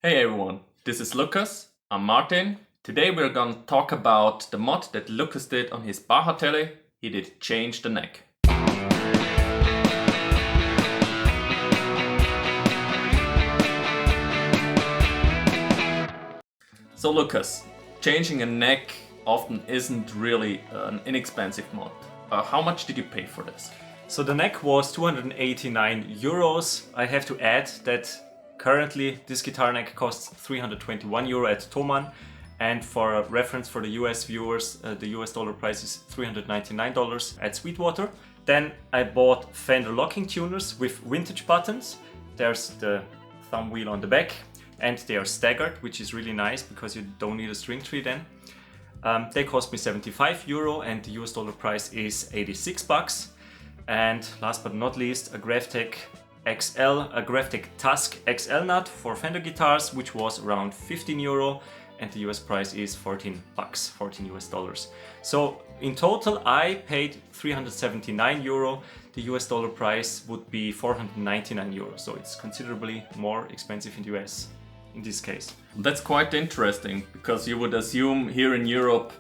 Hey everyone, this is Lukas. I'm Martin. Today we're gonna talk about the mod that Lukas did on his Baja Tele. He did change the neck. So Lukas, changing a neck often isn't really an inexpensive mod. How much did you pay for this? So the neck was 289 euros. I have to add that currently this guitar neck costs 321 euro at Thomann. And for a reference for the US viewers, the US dollar price is $399 at Sweetwater. Then I bought Fender locking tuners with vintage buttons. There's the thumb wheel on the back and they are staggered, which is really nice because you don't need a string tree then. They cost me 75 euro and the US dollar price is 86 bucks. And last but not least, a Graphtec Tusk XL nut for Fender guitars, which was around 15 euro, and the US price is 14 bucks, 14 US dollars. So in total, I paid 379 euro. The US dollar price would be 499 euro. So it's considerably more expensive in the US in this case. That's quite interesting because you would assume here in Europe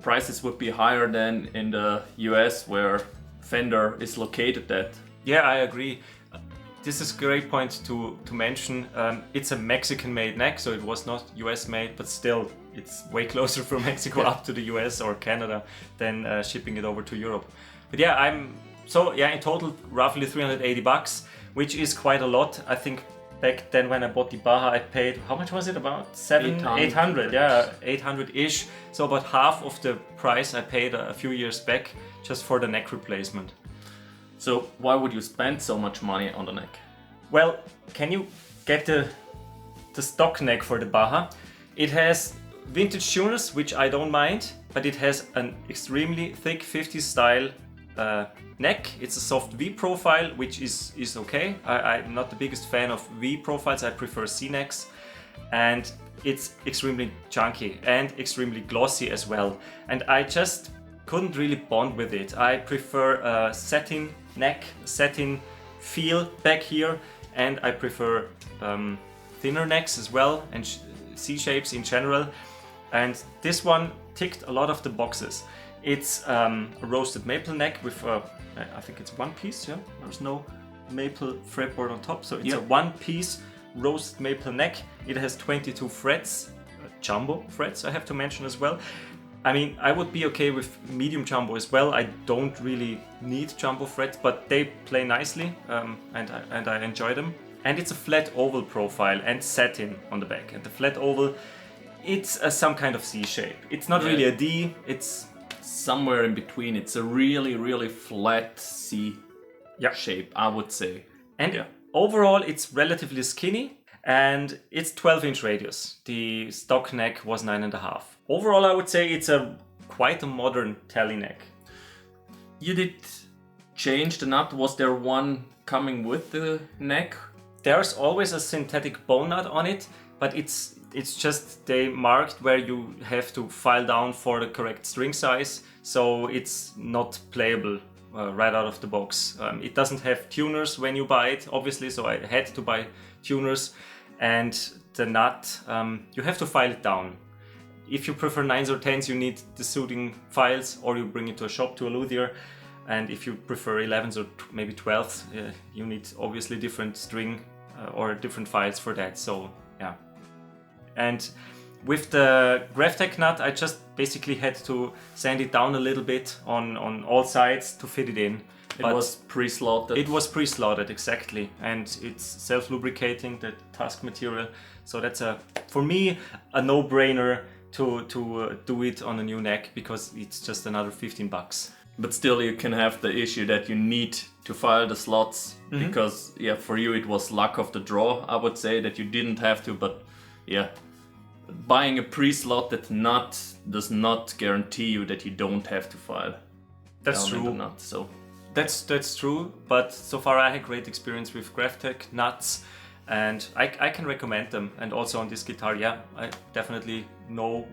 prices would be higher than in the US where Fender is located at. Yeah, I agree. This is a great point to mention. It's a Mexican-made neck, so it was not US-made, but still, it's way closer from Mexico up to the US or Canada than shipping it over to Europe. But yeah, in total, roughly 380 bucks, which is quite a lot. I think back then when I bought the Baja, I paid, how much was it? About 800, yeah, 800-ish. So about half of the price I paid a few years back just for the neck replacement. So why would you spend so much money on the neck? Well, can you get the stock neck for the Baja? It has vintage tuners, which I don't mind, but it has an extremely thick 50s style neck. It's a soft V profile, which is okay. I'm not the biggest fan of V profiles, I prefer C necks. And it's extremely chunky and extremely glossy as well. And I just couldn't really bond with it. I prefer a satin neck, satin feel back here, and I prefer thinner necks as well and C shapes in general. And this one ticked a lot of the boxes. It's a roasted maple neck with I think it's one piece, yeah? There's no maple fretboard on top, so it's a one piece roasted maple neck. It has 22 frets, jumbo frets I have to mention as well. I mean, I would be okay with medium jumbo as well. I don't really need jumbo frets, but they play nicely and I enjoy them. And it's a flat oval profile and satin on the back. And the flat oval, it's some kind of C shape. It's not really a D, it's somewhere in between. It's a really, really flat C shape, I would say. And overall, it's relatively skinny. And it's 12-inch radius. The stock neck was 9.5. Overall, I would say it's quite a modern Tele neck. You did change the nut. Was there one coming with the neck? There's always a synthetic bone nut on it, but it's just they marked where you have to file down for the correct string size, so it's not playable right out of the box. It doesn't have tuners when you buy it, obviously, so I had to buy tuners. And the nut, you have to file it down. If you prefer 9s or 10s, you need the suiting files, or you bring it to a shop, to a luthier. And if you prefer 11s or maybe 12s, you need obviously different string or different files for that. So yeah. And with the Graphtec nut, I just basically had to sand it down a little bit on all sides to fit it in. It was pre-slotted. It was pre-slotted, exactly. And it's self-lubricating, the Tusk material. So that's for me, a no-brainer to do it on a new neck because it's just another 15 bucks. But still you can have the issue that you need to file the slots because for you it was luck of the draw, I would say, that you didn't have to, but buying a pre-slotted nut does not guarantee you that you don't have to file. That's true. The nut, so. That's true, but so far I had great experience with Graphtec nuts and I can recommend them. And also on this guitar, I definitely know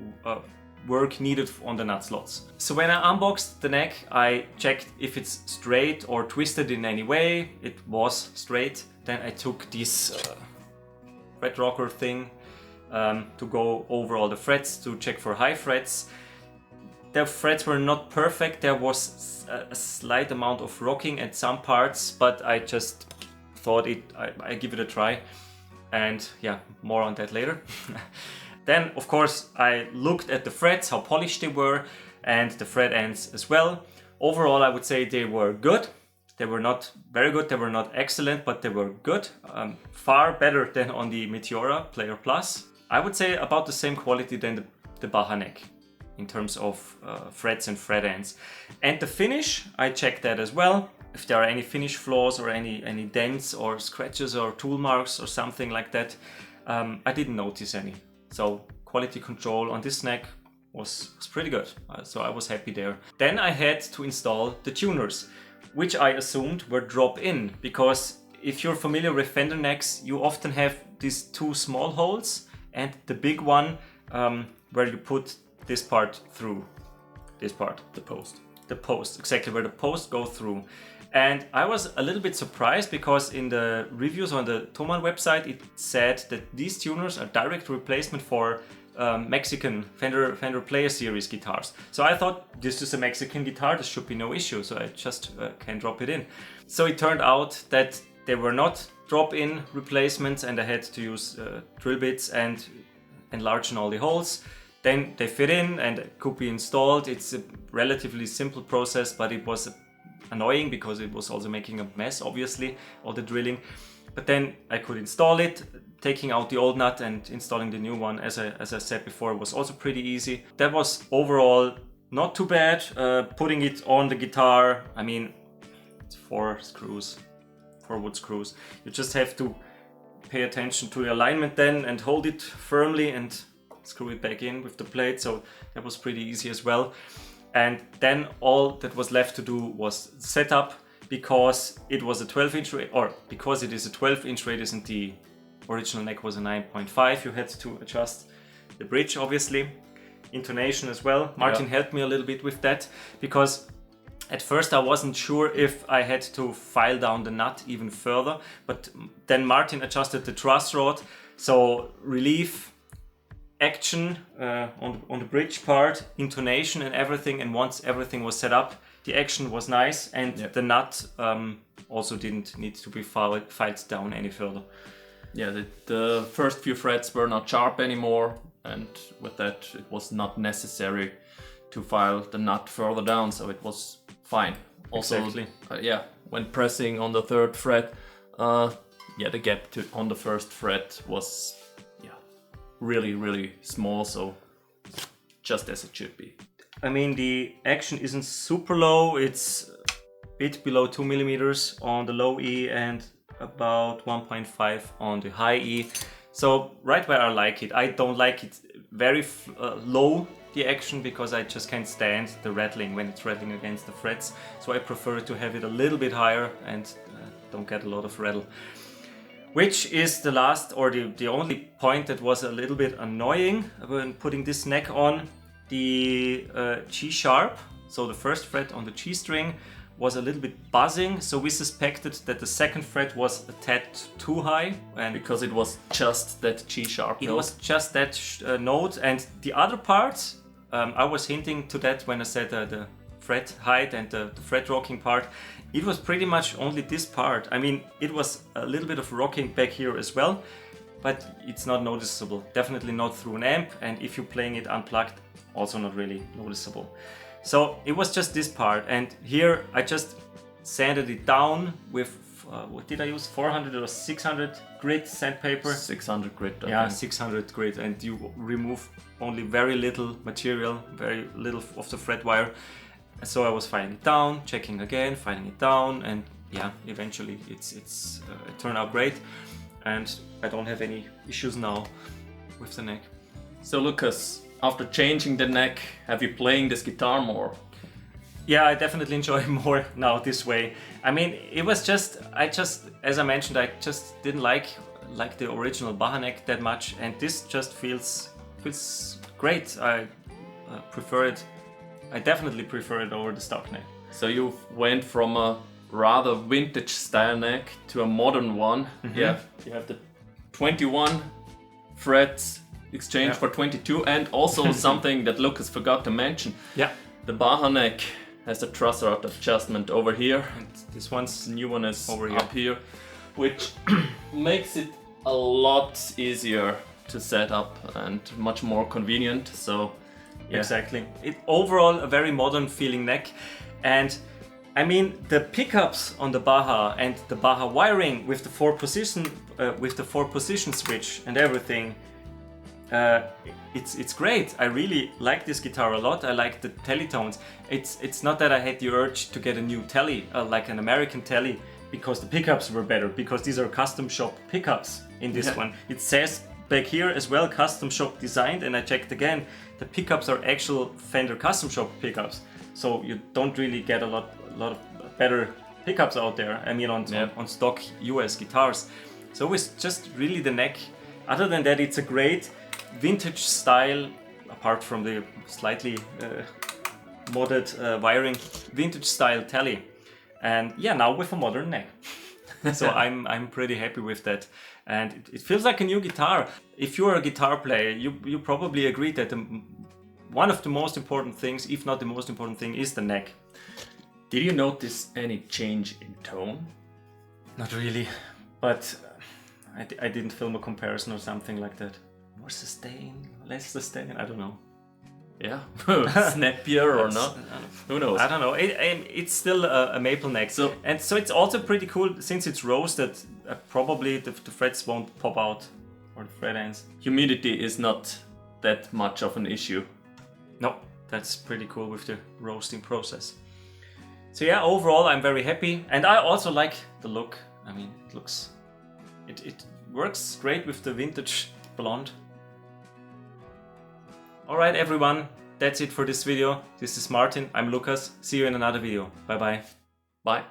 work needed on the nut slots. So when I unboxed the neck, I checked if it's straight or twisted in any way. It was straight. Then I took this fret rocker thing to go over all the frets to check for high frets. The frets were not perfect. There was a slight amount of rocking at some parts, but I just thought I give it a try. And yeah, more on that later. Then, of course, I looked at the frets, how polished they were, and the fret ends as well. Overall, I would say they were good. They were not very good, they were not excellent, but they were good. Far better than on the Meteora Player Plus. I would say about the same quality than the Baja neck in terms of frets and fret ends. And the finish, I checked that as well. If there are any finish flaws or any dents or scratches or tool marks or something like that, I didn't notice any. So quality control on this neck was pretty good. So I was happy there. Then I had to install the tuners, which I assumed were drop-in, because if you're familiar with Fender necks, you often have these two small holes and the big one where you put this part through. This part. The post. The post, exactly, where the post go through. And I was a little bit surprised because in the reviews on the Thomann website it said that these tuners are direct replacement for Mexican Fender Player Series guitars. So I thought, this is a Mexican guitar, this should be no issue, so I just can drop it in. So it turned out that they were not drop-in replacements, and I had to use drill bits and enlarge all the holes. Then they fit in and could be installed. It's a relatively simple process, but it was annoying because it was also making a mess, obviously, all the drilling. But then I could install it, taking out the old nut and installing the new one, as I said before, was also pretty easy. That was overall not too bad. Putting it on the guitar, I mean, it's 4 wood screws. You just have to pay attention to the alignment then and hold it firmly and screw it back in with the plate. So that was pretty easy as well. And then all that was left to do was setup, because it was a 12-inch radius, or because it is a 12-inch radius and the original neck was a 9.5, you had to adjust the bridge, obviously. Intonation as well. Martin helped me a little bit with that, because at first I wasn't sure if I had to file down the nut even further, but then Martin adjusted the truss rod, so relief, action on the bridge part, intonation and everything, and once everything was set up, the action was nice, and the nut also didn't need to be filed down any further. Yeah, the first few frets were not sharp anymore, and with that it was not necessary to file the nut further down, so it was fine. Also, exactly. When pressing on the 3rd fret, the gap on the 1st fret was really, really small, so just as it should be. I mean, the action isn't super low, it's a bit below 2 millimeters on the low E and about 1.5 on the high E. So right where I like it. I don't like it very low, the action, because I just can't stand the rattling when it's rattling against the frets. So I prefer to have it a little bit higher and don't get a lot of rattle. Which is the last, or the only point that was a little bit annoying when putting this neck on. The G sharp, so the 1st fret on the G string, was a little bit buzzing, so we suspected that the 2nd fret was a tad too high, and because it was just that G sharp note. It was just that note, and the other parts, I was hinting to that when I said the fret height and the fret rocking part. It was pretty much only this part. I mean, it was a little bit of rocking back here as well, but it's not noticeable. Definitely not through an amp, and if you're playing it unplugged, also not really noticeable. So it was just this part, and here I just sanded it down with, what did I use? 400 or 600 grit sandpaper? 600 grit. Yeah, 600 grit, and you remove only very little material, very little of the fret wire. So I was filing it down, checking again, filing it down, and yeah, eventually it turned out great, and I don't have any issues now with the neck. So Lukas, after changing the neck, have you playing this guitar more? Yeah, I definitely enjoy more now this way. I mean, it was just, as I mentioned, I just didn't like the original Baja neck that much, and this just feels great. I prefer it. I definitely prefer it over the stock neck. So you went from a rather vintage style neck to a modern one. Mm-hmm. Yeah, you have the 21 frets exchange for 22, and also something that Lucas forgot to mention. Yeah. The Baja neck has a truss rod adjustment over here. And this one's The new one is over up here, which makes it a lot easier to set up and much more convenient. So yeah. Exactly. Overall a very modern feeling neck, and I mean the pickups on the Baja and the Baja wiring with the four position switch and everything. It's great. I really like this guitar a lot. I like the Tele tones. It's not that I had the urge to get a new Tele, like an American Tele, because the pickups were better, because these are custom shop pickups in this one. It says back here as well, custom shop designed, and I checked again, the pickups are actual Fender custom shop pickups. So you don't really get a lot of better pickups out there. I mean on stock US guitars. So it's just really the neck. Other than that, it's a great vintage style, apart from the slightly modded wiring, vintage style Tele. And yeah, now with a modern neck. So I'm pretty happy with that. And it feels like a new guitar. If you're a guitar player, you probably agree that one of the most important things, if not the most important thing, is the neck. Did you notice any change in tone? Not really, but I didn't film a comparison or something like that. More sustain, less sustain, I don't know. Yeah, snappier or not? Who knows? I don't know. It's still a maple neck. So it's also pretty cool since it's roasted. Probably the frets won't pop out, or the fret ends. Humidity is not that much of an issue. No, that's pretty cool with the roasting process. So yeah, overall I'm very happy, and I also like the look. I mean, it works great with the vintage blonde. Alright everyone, that's it for this video. This is Martin, I'm Lukas. See you in another video. Bye bye. Bye.